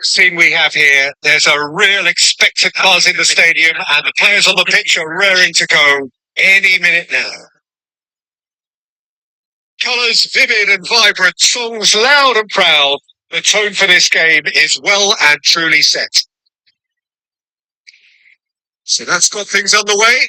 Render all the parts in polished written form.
Scene we have here, there's a real expectant buzz in the stadium and the players on the pitch are raring to go any minute now. Colours vivid and vibrant, songs loud and proud. The tone for this game is well and truly set. So that's got things on the way.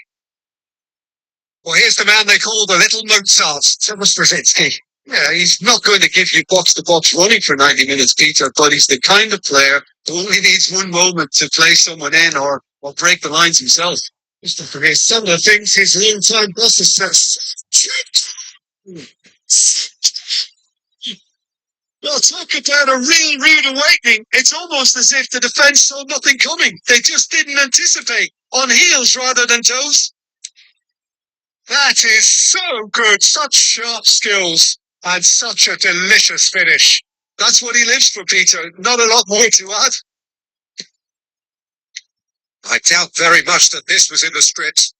Well, here's the man they call the Little Mozart, Thomas Brzezinski. Yeah, he's not going to give you box-to-box running for 90 minutes, Peter, but he's the kind of player who only needs one moment to play someone in or break the lines himself. Just to forget some of the things his long-time bosses says. Well, talk about a real rude awakening. It's almost as if the defence saw nothing coming. They just didn't anticipate. On heels rather than toes. That is so good. Such sharp skills. And such a delicious finish. That's what he lives for, Peter. Not a lot more to add. I doubt very much that this was in the script.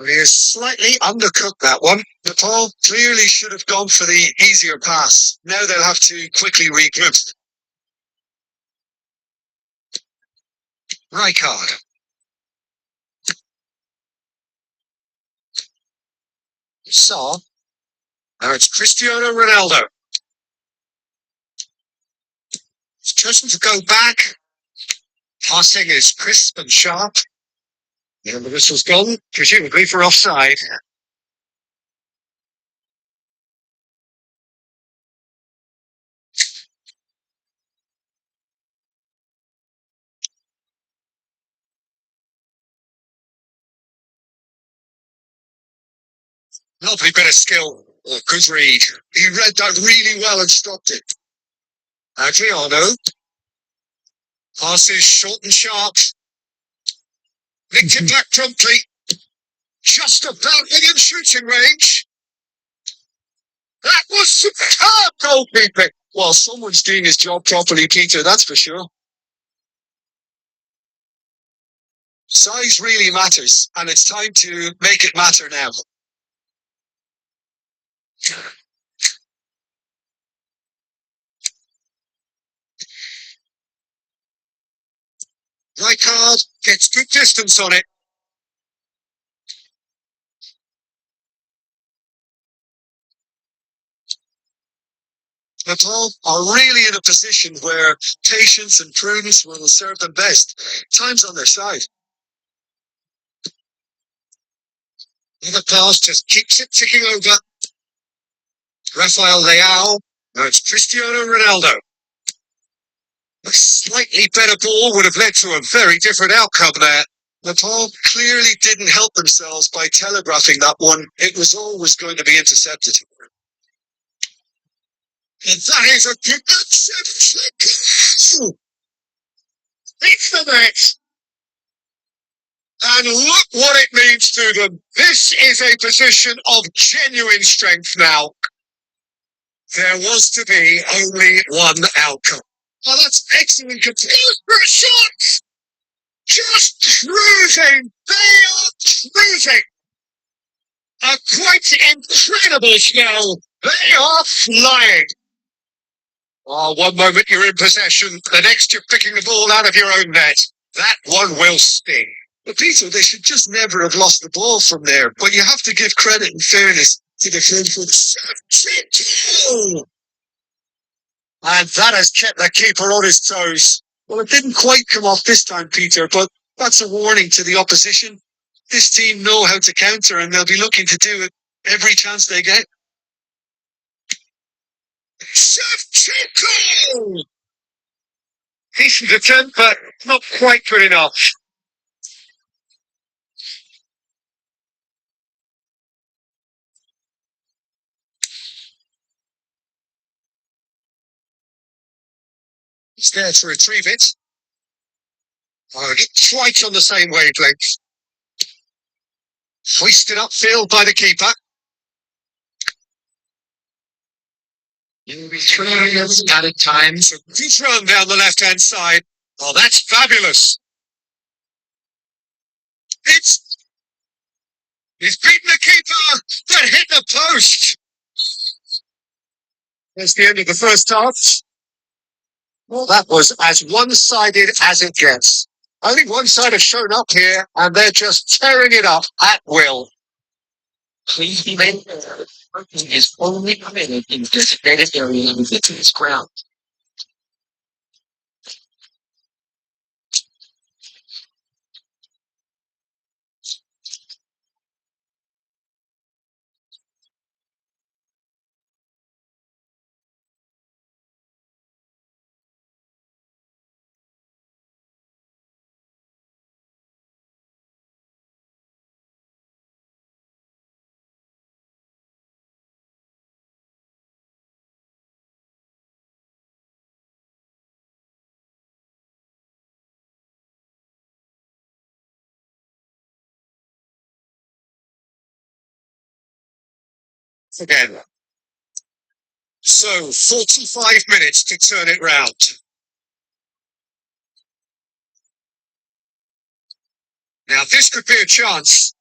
He has slightly undercooked that one. Nepal clearly should have gone for the easier pass. Now they'll have to quickly regroup. Right card. Saw. Now it's Cristiano Ronaldo. He's chosen to go back. Passing is crisp and sharp. And the whistle's gone, presumably for offside. Lovely bit of skill. Oh, good read. He read that really well and stopped it. Adriano. Passes short and sharp. Linked it back promptly. Just about within shooting range. That was superb goalkeeping. Well, someone's doing his job properly, Peter, that's for sure. Size really matters, and it's time to make it matter now. Right card, gets good distance on it. Nepal are really in a position where patience and prudence will serve them best. Time's on their side. The pass just keeps it ticking over. Rafael Leao. Now it's Cristiano Ronaldo. A slightly better ball would have led to a very different outcome there. Nepal clearly didn't help themselves by telegraphing that one. It was always going to be intercepted. And that is a good interception. It's the net. And look what it means to them. This is a position of genuine strength now. There was to be only one outcome. Oh, that's excellent control for a shot! Just cruising! They are cruising! A quite incredible spell! They are flying! Oh, one moment you're in possession, the next you're picking the ball out of your own net. That one will sting. But Peter, they should just never have lost the ball from there. But you have to give credit and fairness to the defense. And that has kept the keeper on his toes. Well, it didn't quite come off this time, Peter, but that's a warning to the opposition. This team know how to counter, and they'll be looking to do it every chance they get. Shevchenko! Decent attempt, but not quite good enough. He's there to retrieve it. Right on the same wavelength. Hoisted upfield by the keeper. You'll be throwing at times. Good run down the left-hand side. Oh, that's fabulous. He's beaten the keeper, but hit the post. That's the end of the first half. Well, that was as one-sided as it gets. Only one side has shown up here, and they're just tearing it up at will. Please be made aware, parking is only permitted in designated areas within its ground. Again. So, 45 minutes to turn it round. Now, this could be a chance.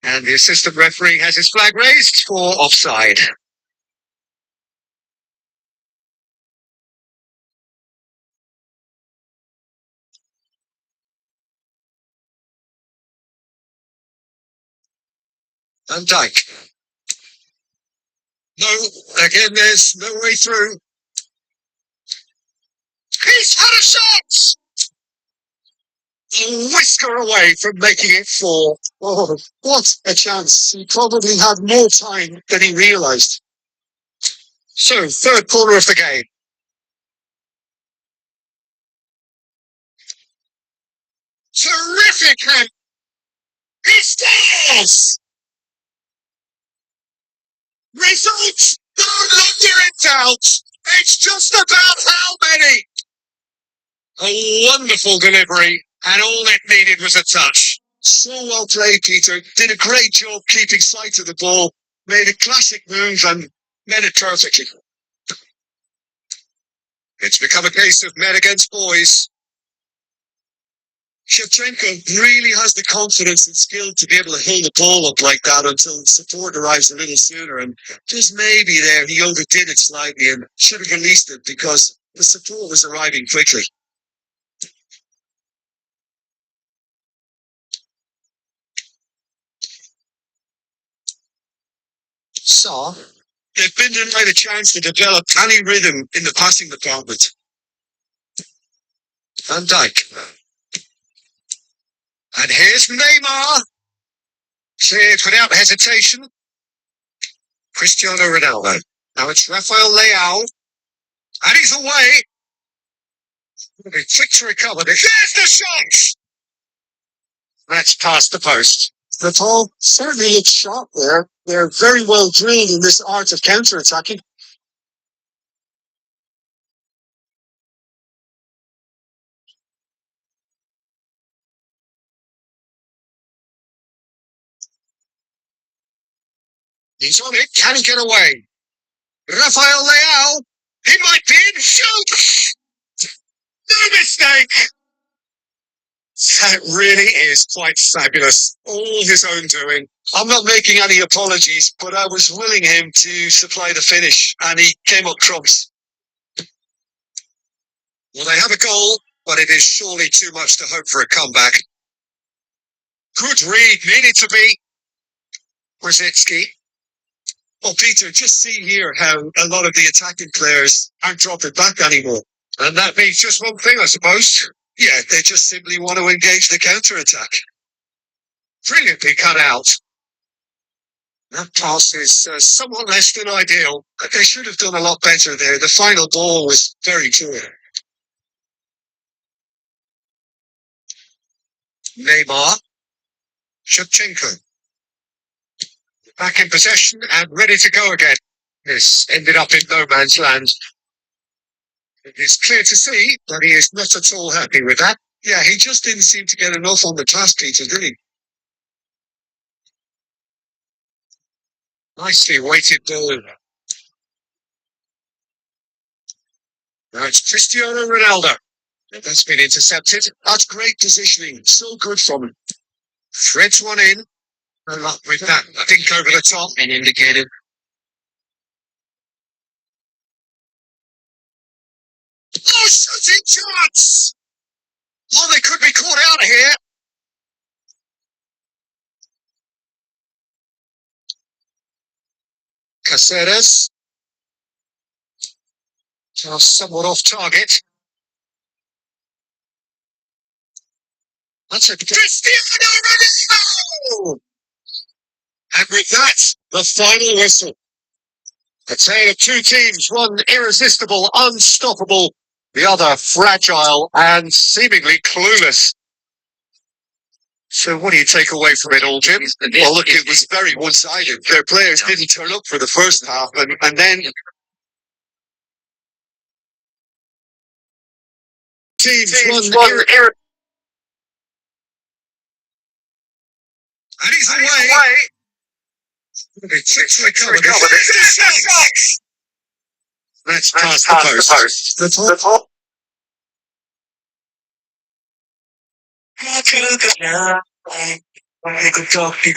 And the assistant referee has his flag raised for offside. Van Dijk. No, again, there's no way through. He's had a shot! A whisker away from making it four. Oh, what a chance. He probably had more time than he realised. So, third corner of the game. Terrific hand. He scores! Results! Don't let it doubt. It's just about how many. A wonderful delivery, and all it needed was a touch. So well played, Peter. Did a great job keeping sight of the ball. Made a classic move and met it perfectly. It's become a case of men against boys. Shevchenko really has the confidence and skill to be able to hold the ball up like that until support arrives a little sooner. And just maybe there he overdid it slightly and should have released it because the support was arriving quickly. So, they've been denied a chance to develop any rhythm in the passing department. Van Dijk. And here's Neymar. Cleared without hesitation. Cristiano Ronaldo. Now it's Rafael Leao. And he's away. Quick to recover. There's the shot! That's past the post. The ball certainly looks sharp there. They're very well drilled in this art of counter-attacking. He's on it. Can he get away? Rafael Leao. He might be in. Shoot! No mistake! That really is quite fabulous. All his own doing. I'm not making any apologies, but I was willing him to supply the finish, and he came up trumps. Well, they have a goal, but it is surely too much to hope for a comeback. Good read, needed to be. Brzezinski. Well, Peter, just see here how a lot of the attacking players aren't dropping back anymore. And that means just one thing, I suppose. Yeah, they just simply want to engage the counter-attack. Brilliantly cut out. That pass is somewhat less than ideal. They should have done a lot better there. The final ball was very clear. Neymar. Shevchenko. Back in possession and ready to go again. This ended up in no man's land. It is clear to see that he is not at all happy with that. Yeah, he just didn't seem to get enough on the task, Peter, did he? Nicely weighted ball. Now it's Cristiano Ronaldo. That's been intercepted. That's great positioning. So good from him. Threads one in. And with that, I think over the top and indicated. Oh, shooting chance! Oh, they could be caught out here. Caceres. Somewhat off target. That's a Cristiano Ronaldo! And with that, the final whistle. A tale of two teams, one irresistible, unstoppable, the other fragile and seemingly clueless. So what do you take away from it all, Jim? Well, look, it was very one-sided. Their players didn't turn up for the first half, and then teams won. And he's away. It's recovered. That's past the post. The top. Pick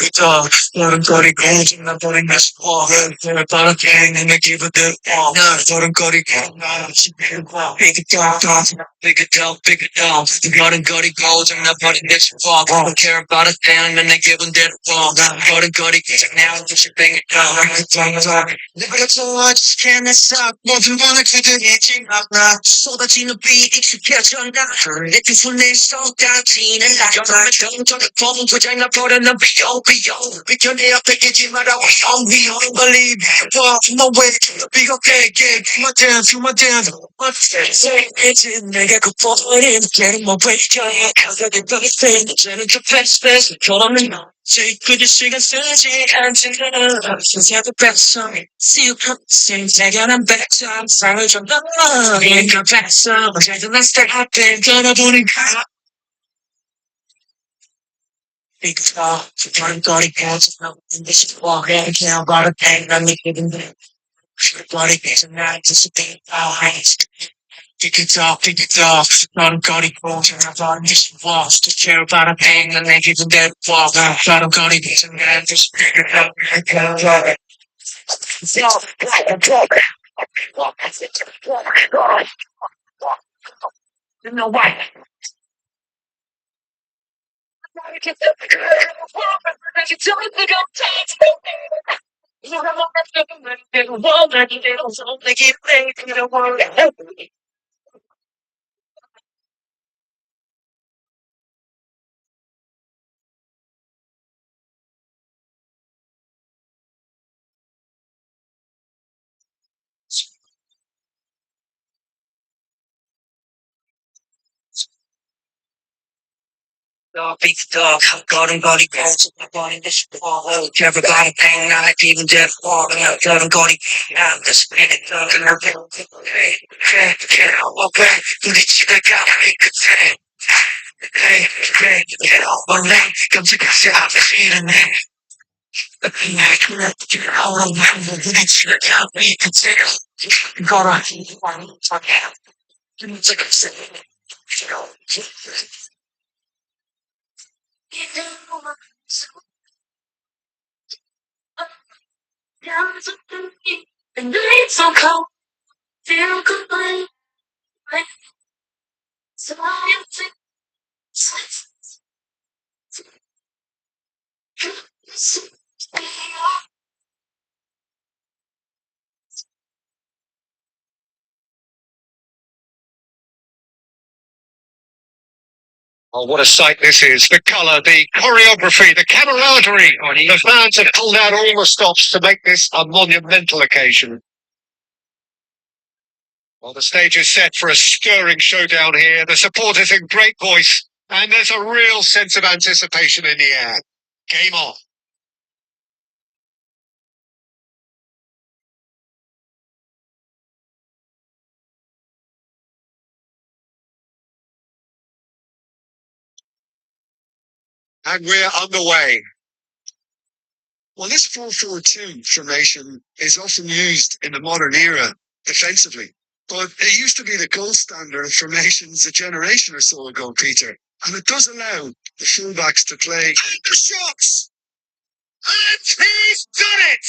a dog, let him go to goals and I'm putting this ball. They're about a gang and they give it the ball. Let him go to goals. Pick a dog. Let him go to goals and I'm putting this ball. Don't care about a thing and they give him the ball. Let him go to goals and now just a big dog. 내가 just can't stop. 모든 번을 그들이지 않아. 쏟아지는 비 익숙해져 나. 내 두 손에 쏟아지는 라이브. 정적인 법은 부장나 버려는 비용. 비켜내 앞에 끼지 마라. Don't believe. No way. Be okay. Feel my dance. 이제 내가 그 버린 getting my way. 가격이 very thin. 이제는 좀 fast. 결혼은 그들 시간 쓰지 않지는 신세도 뺐어. See you promising, 대견한 백점 상을 좀 넘어. 네가 뺐어. 어제도 난 stay happy. 떠나보니까 빅터 주저거리 계속 나오는 듯이 walking. 그냥 바로 땡난 믿기는데 주저거리 계속 나 anticipate our hands. Pick it up, 너는 거리고 전화번호 lost. To care about a thing and they give them that walk. 너는 거리고 전화번호 pick it up, you know what? Beat the dog, 걸음걸이고 버린 듯이 fall. Everybody bang night, even dead fall. 걸음걸이 I'm the spinning dog and I'm okay. 우리 집에 가 이 끝에 Get off my leg, 깜짝이야 앞이는 해. 우리 집에 가 이 끝에 걸어 깜짝이야 and the rain so cold, feel good, so I think. Oh, what a sight this is. The colour, the choreography, the camaraderie. The fans have pulled out all the stops to make this a monumental occasion. Well, the stage is set for a stirring showdown here. The supporters in great voice, and there's a real sense of anticipation in the air. Game on. And we're underway. Well, this 4-4-2 formation is often used in the modern era defensively. But it used to be the gold standard formations a generation or so ago, Peter. And it does allow the fullbacks to play the shots. And he's done it!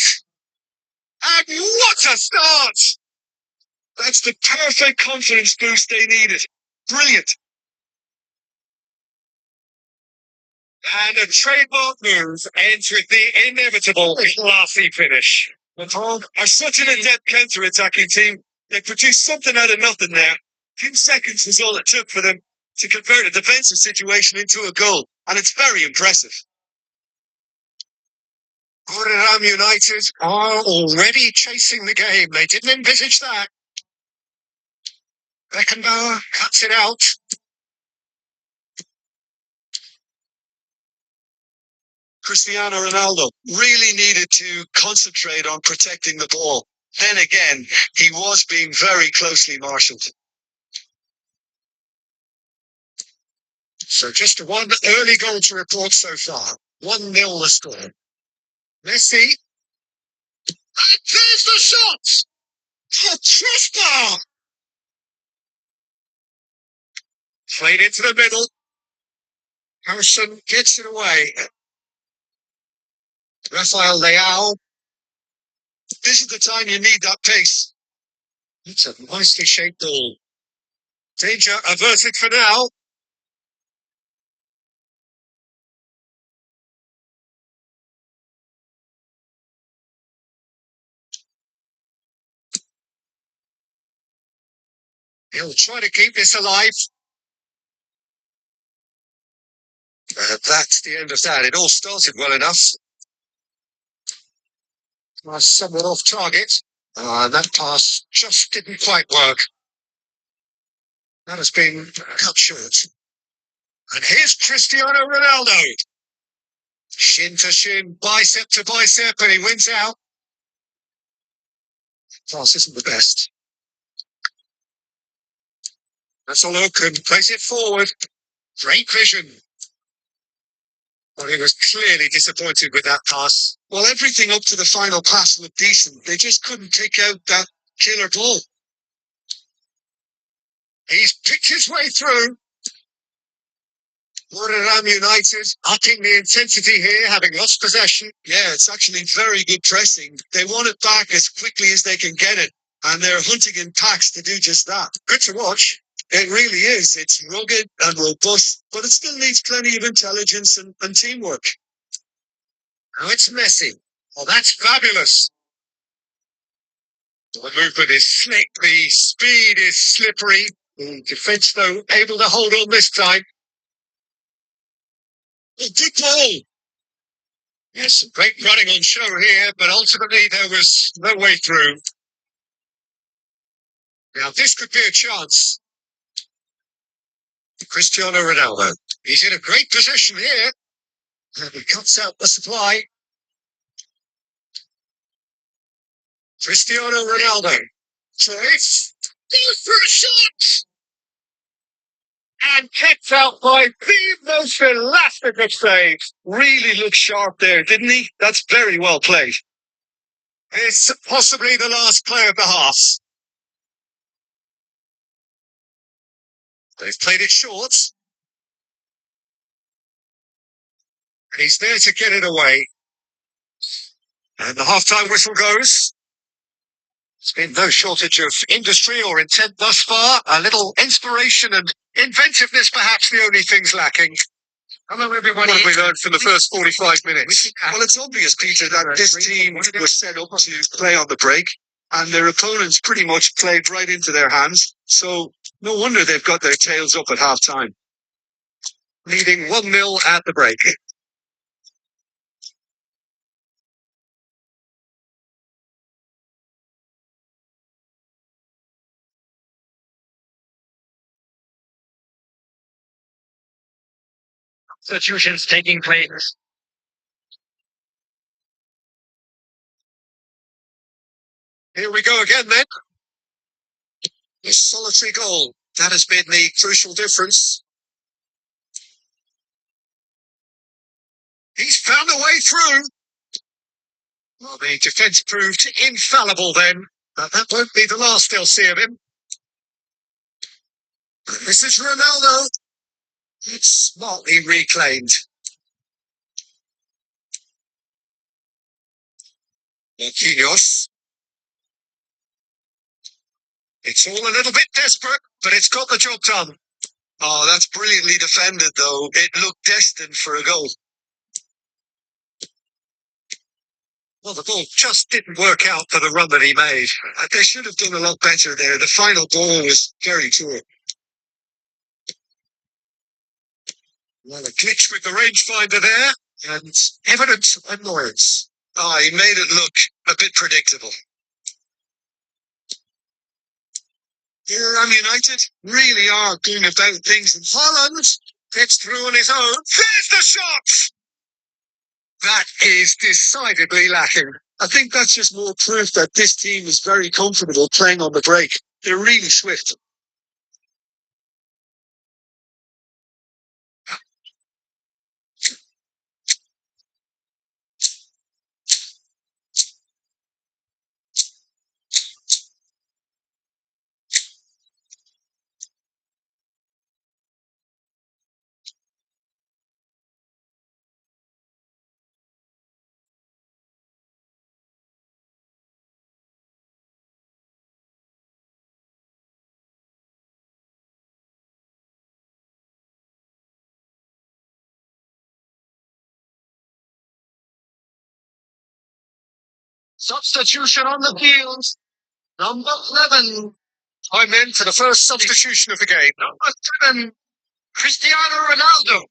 And what a start! That's the perfect confidence boost they needed. Brilliant. And a trademark move ends with the inevitable classy finish. The Hog are such an adept counter-attacking team. They produced something out of nothing there. 2 seconds was all it took for them to convert a defensive situation into a goal, and it's very impressive. Rotterdam United are already chasing the game. They didn't envisage that. Beckenbauer cuts it out. Cristiano Ronaldo really needed to concentrate on protecting the ball. Then again, he was being very closely marshalled. So just one early goal to report so far. 1-0 the score. Messi. There's the shot! Patricia! Played into the middle. Harrison gets it away. Rafael Leao. This is the time you need that pace. It's a nicely shaped ball. Danger averted for now. He'll try to keep this alive. That's the end of that. It all started well enough. Was somewhat off target. That pass just didn't quite work. That has been cut short. And here's Cristiano Ronaldo. Shin to shin, bicep to bicep, and he wins out. Pass isn't the best. That's a look and plays it forward. Great vision. Well, he was clearly disappointed with that pass. Well, everything up to the final pass looked decent. They just couldn't take out that killer ball. He's picked his way through. Rotterdam United upping the intensity here, having lost possession. Yeah, it's actually very good pressing. They want it back as quickly as they can get it, and they're hunting in packs to do just that. Good to watch. It really is. It's rugged and robust, but it still needs plenty of intelligence and teamwork. Now it's Messi. Oh, that's fabulous. The movement is slick. The speed is slippery. The defence, though, able to hold on this time. A good ball. Yes, great running on show here, but ultimately there was no way through. Now this could be a chance. Cristiano Ronaldo. He's in a great position here. And he cuts out the supply. Cristiano Ronaldo. Choice. Goes for a shot! And kept out by the most elastic of saves. Really looked sharp there, didn't he? That's very well played. It's possibly the last play of the half. They've played it short. And he's there to get it away. And the half-time whistle goes. There's been no shortage of industry or intent thus far. A little inspiration and inventiveness, perhaps the only things lacking. Hello, everyone. What have we learned from the first 45 minutes? Well, it's obvious, Peter, that this team was set up to play on the break, and their opponents pretty much played right into their hands. So no wonder they've got their tails up at half-time. Leading 1-0 at the break. Substitutions taking place. Here we go again then. A solitary goal. That has been the crucial difference. He's found a way through. Well, the defence proved infallible then, but that won't be the last they'll see of him. This is Ronaldo. It's smartly reclaimed. Marquinhos. It's all a little bit desperate, but it's got the job done. Oh, that's brilliantly defended, though. It looked destined for a goal. Well, the ball just didn't work out for the run that he made. They should have done a lot better there. The final ball was very poor. Well, a glitch with the rangefinder there, and evident annoyance. Oh, he made it look a bit predictable. United really are going about things, and Holland gets through on his own. There's the shot! That is decidedly lacking. I think that's just more proof that this team is very comfortable playing on the break. They're really swift. Substitution on the field. Number 11. I'm in for the first substitution of the game. Number 7, Cristiano Ronaldo.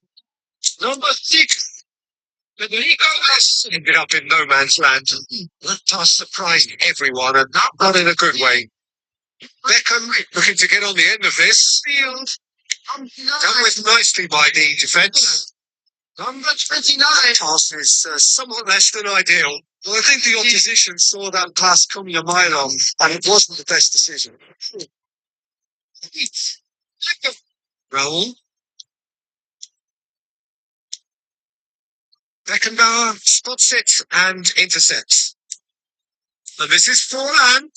Number 6, Federico Messi. Ended up in no man's land. That pass surprised everyone, and not in a good way. Beckham looking to get on the end of this. Field. Done with nicely by the defence. Number 29. That pass is somewhat less than ideal. Well, I think the opposition saw that pass coming a mile off, and it wasn't the best decision. Raul. Beckenbauer spots it and intercepts. And this is Forlan.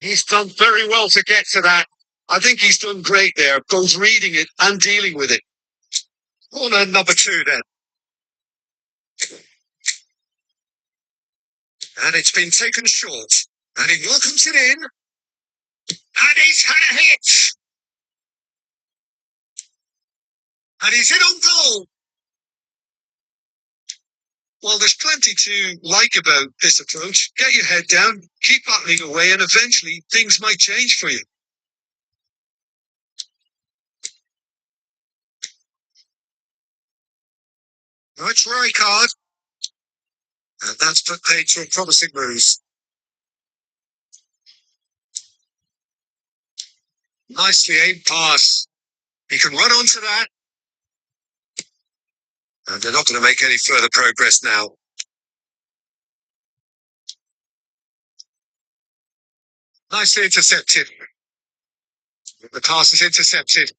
He's done very well to get to that. I think he's done great there, both reading it and dealing with it. Corner number 2 then. And it's been taken short. And he welcomes it in. And he's had a hit. And he's in on goal. Well, there's plenty to like about this approach. Get your head down, keep battling away, and eventually things might change for you. That's right card. And that's put paid to a promising move. Nicely aimed pass. He can run onto that. And they're not going to make any further progress now. Nicely intercepted. The pass is intercepted.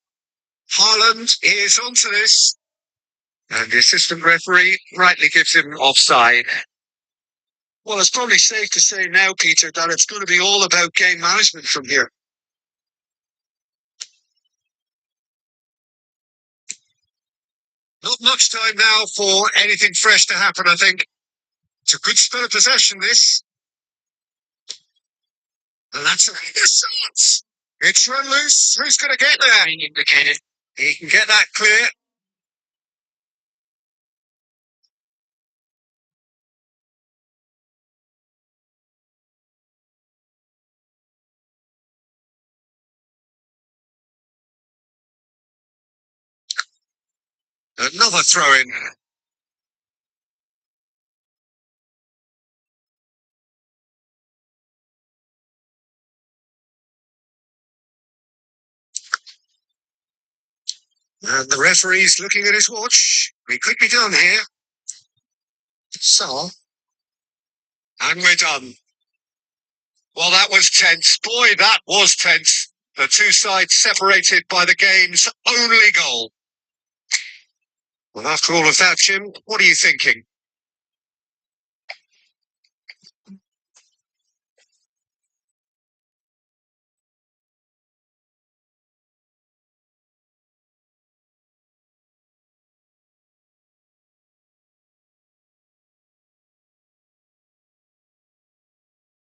Haaland is onto this. And the assistant referee rightly gives him offside. Well, it's probably safe to say now, Peter, that it's going to be all about game management from here. Not much time now for anything fresh to happen, I think. It's a good spell of possession, this. And that's a shot. It's run loose. Who's going to get there? Indicated. He can get that clear. Another throw in. And the referee's looking at his watch. We could be done here. So. And we're done. Well, that was tense. Boy, that was tense. The two sides separated by the game's only goal. Well, after all of that, Jim, what are you thinking?